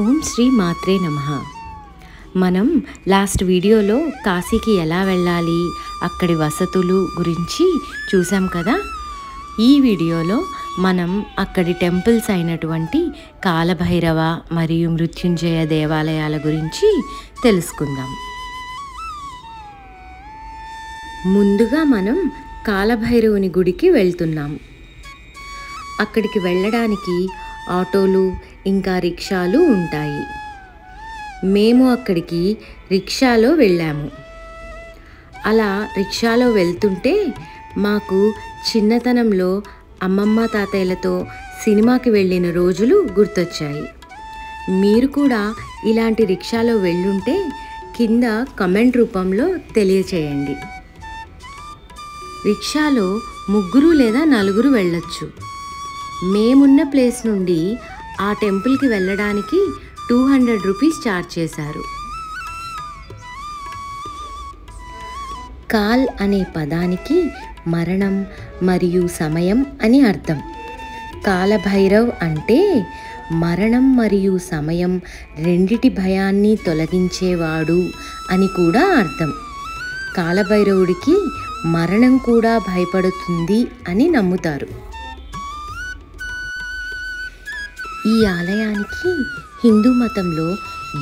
ఓం శ్రీ మాత్రే నమః. మనం లాస్ట్ వీడియోలో కాశీకి ఎలా వెళ్ళాలి, అక్కడి వసతులు గురించి చూసాం కదా. ఈ వీడియోలో మనం అక్కడి టెంపుల్స్ అయినటువంటి కాలభైరవ మరియు మృత్యుంజయ దేవాలయాల గురించి తెలుసుకుందాం. ముందుగా మనం కాలభైరవుని గుడికి వెళ్తున్నాం. అక్కడికి వెళ్ళడానికి ఆటోలు ఇంకా రిక్షాలు ఉంటాయి. మేము అక్కడికి రిక్షాలో వెళ్ళాము. అలా రిక్షాలో వెళ్తుంటే మాకు చిన్నతనంలో అమ్మమ్మ తాతయ్యలతో సినిమాకి వెళ్ళిన రోజులు గుర్తొచ్చాయి. మీరు కూడా ఇలాంటి రిక్షాలో వెళ్ళుంటే కింద కమెంట్ రూపంలో తెలియచేయండి. రిక్షాలో 3 లేదా 4 వెళ్ళొచ్చు. మేమున్న ప్లేస్ నుండి ఆ టెంపుల్కి వెళ్ళడానికి 200 రూపీస్ ఛార్జ్ చేశారు. కాల్ అనే పదానికి మరణం మరియు సమయం అని అర్థం. కాలభైరవ్ అంటే మరణం మరియు సమయం రెండిటి భయాన్ని తొలగించేవాడు అని కూడా అర్థం. కాలభైరవుడికి మరణం కూడా భయపడుతుంది అని నమ్ముతారు. ఈ ఆలయానికి హిందూ మతంలో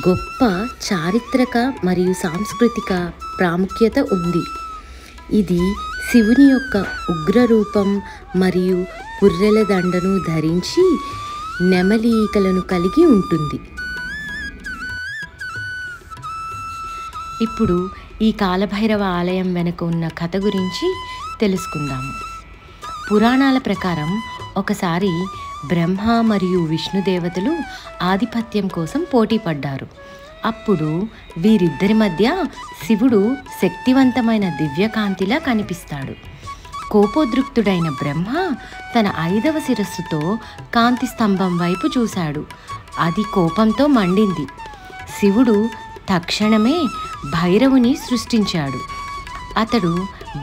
గొప్ప చారిత్రక మరియు సాంస్కృతిక ప్రాముఖ్యత ఉంది. ఇది శివుని యొక్క ఉగ్రరూపం మరియు పుర్రెల దండను ధరించి నెమలి ఈకలను కలిగి ఉంటుంది. ఇప్పుడు ఈ కాలభైరవ ఆలయం వెనుక ఉన్న కథ గురించి తెలుసుకుందాము. పురాణాల ప్రకారం ఒకసారి బ్రహ్మ మరియు విష్ణుదేవతలు ఆధిపత్యం కోసం పోటీ పడ్డారు. అప్పుడు వీరిద్దరి మధ్య శివుడు శక్తివంతమైన దివ్యకాంతిలా కనిపిస్తాడు. కోపోద్రిక్తుడైన బ్రహ్మ తన 5వ శిరస్సుతో కాంతి స్తంభం వైపు చూశాడు. అది కోపంతో మండింది. శివుడు తక్షణమే భైరవుని సృష్టించాడు. అతడు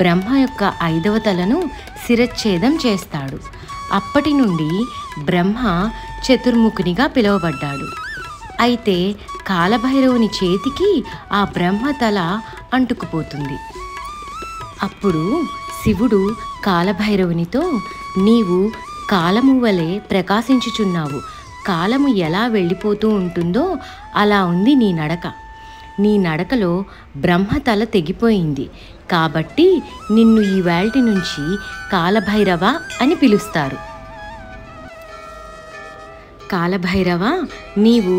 బ్రహ్మ యొక్క 5వ తలను శిరచ్ఛేదం చేస్తాడు. అప్పటి నుండి బ్రహ్మ చతుర్ముఖునిగా పిలువబడ్డాడు. అయితే కాలభైరవుని చేతికి ఆ బ్రహ్మ తల అంటుకుపోతుంది. అప్పుడు శివుడు కాలభైరవునితో, నీవు కాలము వలె ప్రకాశించుచున్నావు. కాలము ఎలా వెళ్ళిపోతూ ఉంటుందో అలా ఉంది నీ నడక. నీ నడకలో బ్రహ్మ తల తెగిపోయింది. కాబట్టి నిన్ను ఈ వేల్టి నుంచి కాలభైరవ అని పిలుస్తారు. కాలభైరవ, నీవు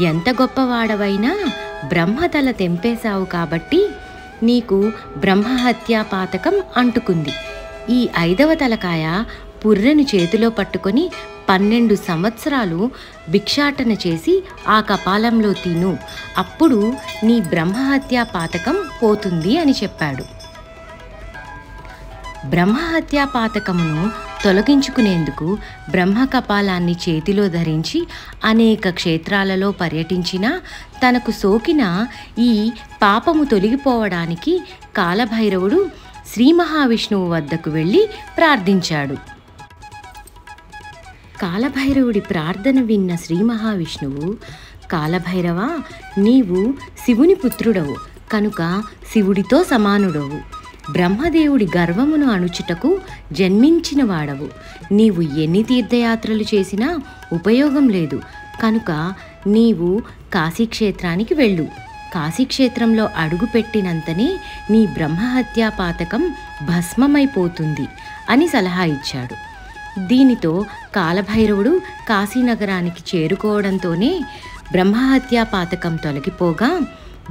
ఎంత గొప్పవాడవైనా బ్రహ్మతల తెంపేశావు కాబట్టి నీకు బ్రహ్మహత్యా పాతకం అంటుకుంది. ఈ 5వ తలకాయ పుర్రెను చేతిలో పట్టుకొని 12 సంవత్సరాలు భిక్షాటన చేసి ఆ కపాలంలో తిను. అప్పుడు నీ బ్రహ్మహత్యా పాతకం పోతుంది అని చెప్పాడు. బ్రహ్మహత్యా పాతకమును తొలగించుకునేందుకు బ్రహ్మ కపాలాన్ని చేతిలో ధరించి అనేక క్షేత్రాలలో పర్యటించిన తనకు సోకిన ఈ పాపము తొలగిపోవడానికి కాలభైరవుడు శ్రీ మహావిష్ణువు వద్దకు వెళ్ళి ప్రార్థించాడు. కాలభైరవుడి ప్రార్థన విన్న శ్రీ మహావిష్ణువు, కాలభైరవ, నీవు శివుని పుత్రుడవు కనుక శివుడితో సమానుడవు. బ్రహ్మదేవుడి గర్వమును అణుచుటకు జన్మించిన వాడవు. నీవు ఎన్ని తీర్థయాత్రలు చేసినా ఉపయోగం లేదు. కనుక నీవు కాశీక్షేత్రానికి వెళ్ళు. కాశీక్షేత్రంలో అడుగుపెట్టినంతనే నీ బ్రహ్మహత్యా పాతకం భస్మమైపోతుంది అని సలహా ఇచ్చాడు. దీనితో కాలభైరవుడు కాశీనగరానికి చేరుకోవడంతోనే బ్రహ్మహత్యా పాతకం తొలగిపోగా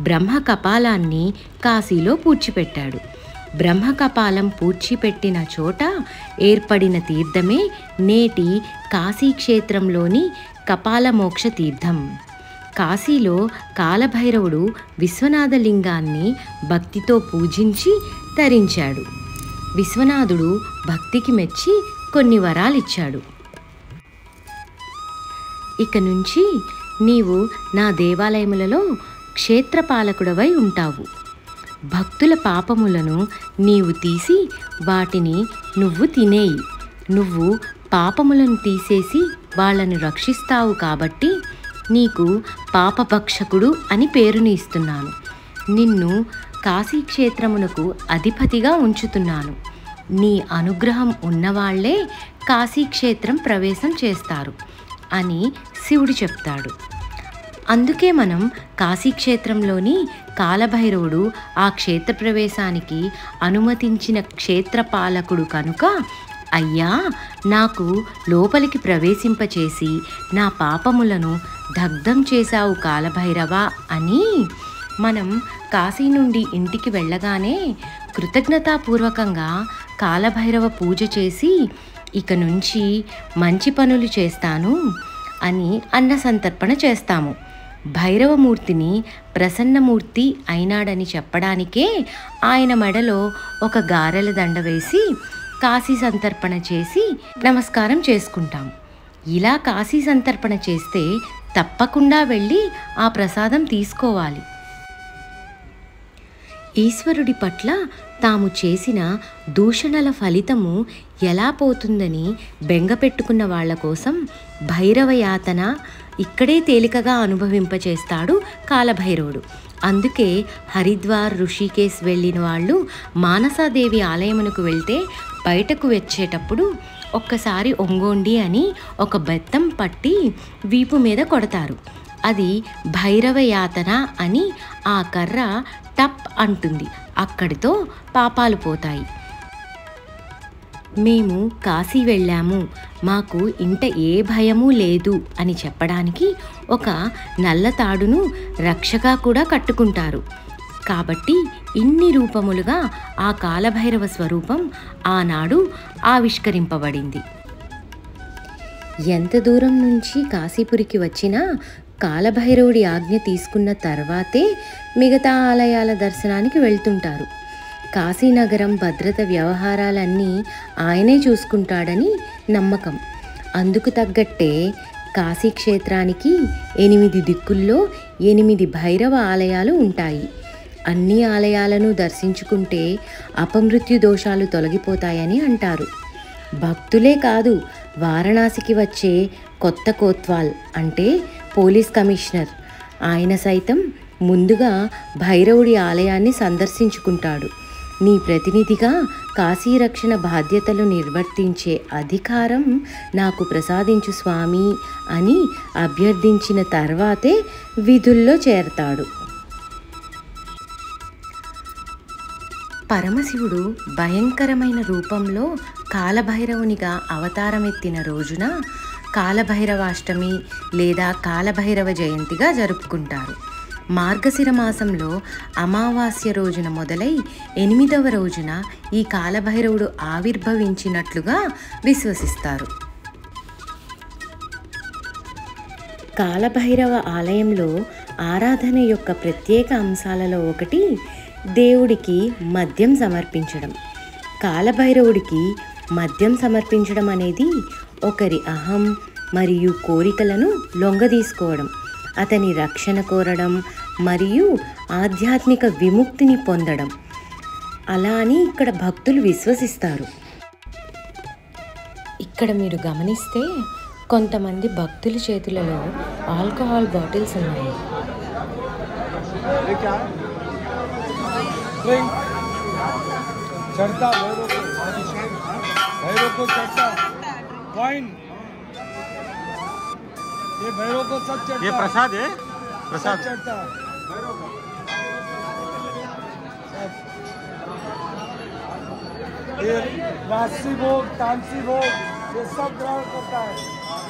బ్రహ్మ కపాలాన్ని కాశీలో పూడ్చిపెట్టాడు. బ్రహ్మ కపాలం పూడ్చిపెట్టిన చోట ఏర్పడిన తీర్థమే నేటి కాశీక్షేత్రంలోని కపాలమోక్ష తీర్థం. కాశీలో కాలభైరవుడు విశ్వనాథలింగాన్ని భక్తితో పూజించి తరించాడు. విశ్వనాథుడు భక్తికి మెచ్చి కొన్ని వరాలిచ్చాడు. ఇక నుంచి నీవు నా దేవాలయములలో క్షేత్రపాలకుడవై ఉంటావు. భక్తుల పాపములను నీవు తీసి వాటిని నువ్వు తినేయి. నువ్వు పాపములను తీసేసి వాళ్ళను రక్షిస్తావు కాబట్టి నీకు పాపభక్షకుడు అని పేరుని ఇస్తున్నాను. నిన్ను కాశీక్షేత్రమునకు అధిపతిగా ఉంచుతున్నాను. నీ అనుగ్రహం ఉన్నవాళ్లే కాశీక్షేత్రం ప్రవేశం చేస్తారు అని శివుడు చెప్తాడు. అందుకే మనం కాశీక్షేత్రంలోని కాలభైరవుడు ఆ క్షేత్ర ప్రవేశానికి అనుమతించిన క్షేత్రపాలకుడు కనుక, అయ్యా నాకు లోపలికి ప్రవేశింపచేసి నా పాపములను దగ్ధం చేశావు కాలభైరవ అని మనం కాశీ నుండి ఇంటికి వెళ్ళగానే కృతజ్ఞతాపూర్వకంగా కాలభైరవ పూజ చేసి, ఇక నుంచి మంచి పనులు చేస్తాను అని అన్న సంతర్పణ చేస్తాము. భైరవమూర్తిని ప్రసన్నమూర్తి అయినాడని చెప్పడానికే ఆయన మెడలో ఒక గారెల దండ వేసి కాశీ సంతర్పణ చేసి నమస్కారం చేసుకుంటాం. ఇలా కాశీ సంతర్పణ చేస్తే తప్పకుండా వెళ్ళి ఆ ప్రసాదం తీసుకోవాలి. ఈశ్వరుడి పట్ల తాము చేసిన దూషణల ఫలితము ఎలా పోతుందని బెంగపెట్టుకున్న వాళ్ల కోసం భైరవ యాతన ఇక్కడే తేలికగా అనుభవింపచేస్తాడు కాలభైరవుడు. అందుకే హరిద్వార్, ఋషికేశ్ వెళ్ళిన వాళ్ళు మానసాదేవి ఆలయమునకు వెళ్తే బయటకు వచ్చేటప్పుడు ఒక్కసారి ఒంగోండి అని ఒక బెత్తం పట్టి వీపు మీద కొడతారు. అది భైరవ యాతన అని ఆ కర్ర టప్ అంటుంది. అక్కడితో పాపాలు పోతాయి. మేము కాశీ వెళ్ళాము, మాకు ఇంట ఏ భయము లేదు అని చెప్పడానికి ఒక నల్ల తాడును రక్షగా కూడా కట్టుకుంటారు. కాబట్టి ఇన్ని రూపములుగా ఆ కాలభైరవ స్వరూపం ఆనాడు ఆవిష్కరింపబడింది. ఎంత దూరం నుంచి కాశీపురికి వచ్చినా కాలభైరవుడి ఆజ్ఞ తీసుకున్న తర్వాతే మిగతా ఆలయాల దర్శనానికి వెళ్తుంటారు. కాశీనగరం భద్రత వ్యవహారాలన్నీ ఆయనే చూసుకుంటాడని నమ్మకం. అందుకు తగ్గట్టే కాశీక్షేత్రానికి 8 దిక్కుల్లో 8 భైరవ ఆలయాలు ఉంటాయి. అన్ని ఆలయాలను దర్శించుకుంటే అపమృత్యు దోషాలు తొలగిపోతాయని అంటారు. భక్తులే కాదు, వారణాసికి వచ్చే కొత్త కోత్వాల్ అంటే పోలీస్ కమిషనర్, ఆయన సైతం ముందుగా భైరవుడి ఆలయాన్ని సందర్శించుకుంటాడు. నీ ప్రతినిధిగా కాశీ రక్షణ బాధ్యతలు నిర్వర్తించే అధికారం నాకు ప్రసాదించు స్వామి అని అభ్యర్థించిన తర్వాతే విధుల్లో చేరతాడు. పరమశివుడు భయంకరమైన రూపంలో కాలభైరవునిగా అవతారమెత్తిన రోజున కాలభైరవాష్టమి లేదా కాలభైరవ జయంతిగా జరుపుకుంటారు. మార్గశిర మాసంలో అమావాస్య రోజున మొదలై 8వ రోజున ఈ కాలభైరవుడు ఆవిర్భవించినట్లుగా విశ్వసిస్తారు. కాలభైరవ ఆలయంలో ఆరాధన యొక్క ప్రత్యేక అంశాలలో ఒకటి దేవుడికి మద్యం సమర్పించడం. కాలభైరవుడికి మద్యం సమర్పించడం అనేది ఒకరి అహం మరియు కోరికలను లొంగదీసుకోవడం, అతని రక్షణ కోరడం మరియు ఆధ్యాత్మిక విముక్తిని పొందడం అలా అని ఇక్కడ భక్తులు విశ్వసిస్తారు. ఇక్కడ మీరు గమనిస్తే కొంతమంది భక్తుల చేతులలో ఆల్కహాల్ బాటిల్స్ ఉన్నాయి. ये भैरव को सब चढ़ता है। ये प्रसाद है, प्रसाद चढ़ता है भैरव को। ये राशि भोग, तामसी भोग, ये सब ग्रहण करता है।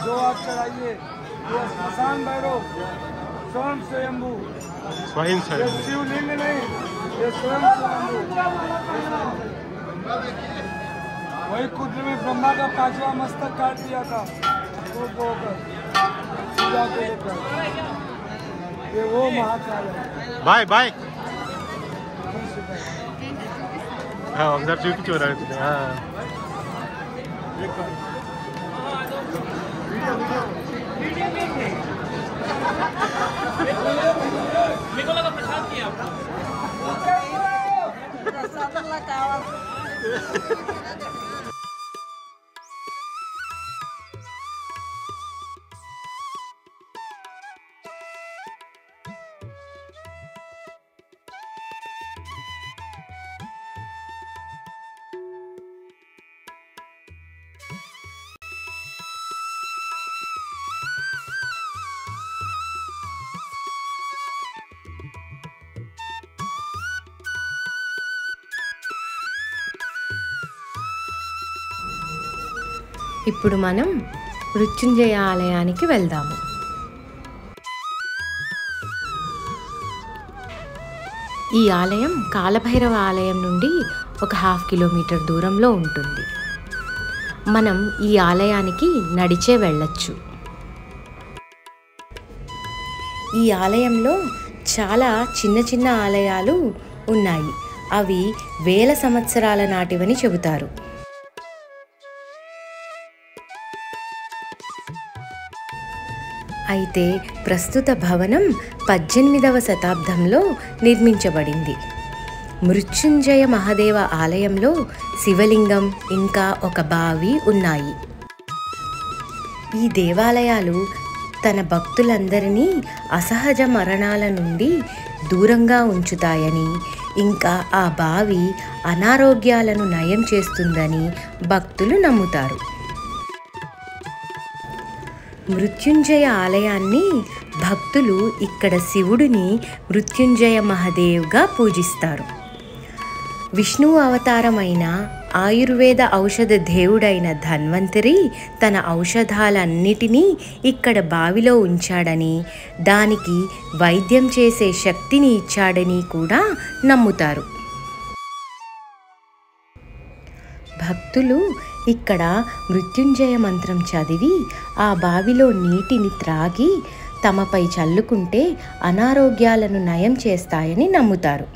जो आप चढ़ाइए, ये स्मशान भैरव स्वयं स्वयंभू, स्वयं ये शिवलिंग नहीं, ये स्वयं स्वयंभू। वही कुंड में ब्रह्मा का 5वां मस्तक काट दिया था तो ये वो महाकाल है। बाय बाय हाँ ఒకసారి చూపించు मेरे को लगा प्रसाद किया प्रसाद लगा ఇప్పుడు మనం మృత్యుంజయ ఆలయానికి వెళ్దాము. ఈ ఆలయం కాలభైరవ ఆలయం నుండి ఒక 1/2 కిలోమీటర్ దూరంలో ఉంటుంది. మనం ఈ ఆలయానికి నడిచే వెళ్ళొచ్చు. ఈ ఆలయంలో చాలా చిన్న చిన్న ఆలయాలు ఉన్నాయి. అవి వేల సంవత్సరాల నాటివని చెబుతారు. అయితే ప్రస్తుత భవనం 18వ శతాబ్దంలో నిర్మించబడింది. మృత్యుంజయ మహాదేవ ఆలయంలో శివలింగం ఇంకా ఒక బావి ఉన్నాయి. ఈ దేవాలయాలు తన భక్తులందరినీ అసహజ మరణాల నుండి దూరంగా ఉంచుతాయని, ఇంకా ఆ బావి అనారోగ్యాలను నయం చేస్తుందని భక్తులు నమ్ముతారు. మృత్యుంజయ ఆలయాన్ని భక్తులు ఇక్కడ శివుడిని మృత్యుంజయ మహాదేవ్గా పూజిస్తారు. విష్ణువు అవతారమైన ఆయుర్వేద ఔషధ దేవుడైన ధన్వంతరి తన ఔషధాలన్నిటినీ ఇక్కడ బావిలో ఉంచాడని, దానికి వైద్యం చేసే శక్తిని ఇచ్చాడని కూడా నమ్ముతారు. భక్తులు ఇక్కడ మృత్యుంజయ మంత్రం చదివి ఆ బావిలో నీటిని త్రాగి తమపై చల్లుకుంటే అనారోగ్యాలను నయం చేస్తాయని నమ్ముతారు.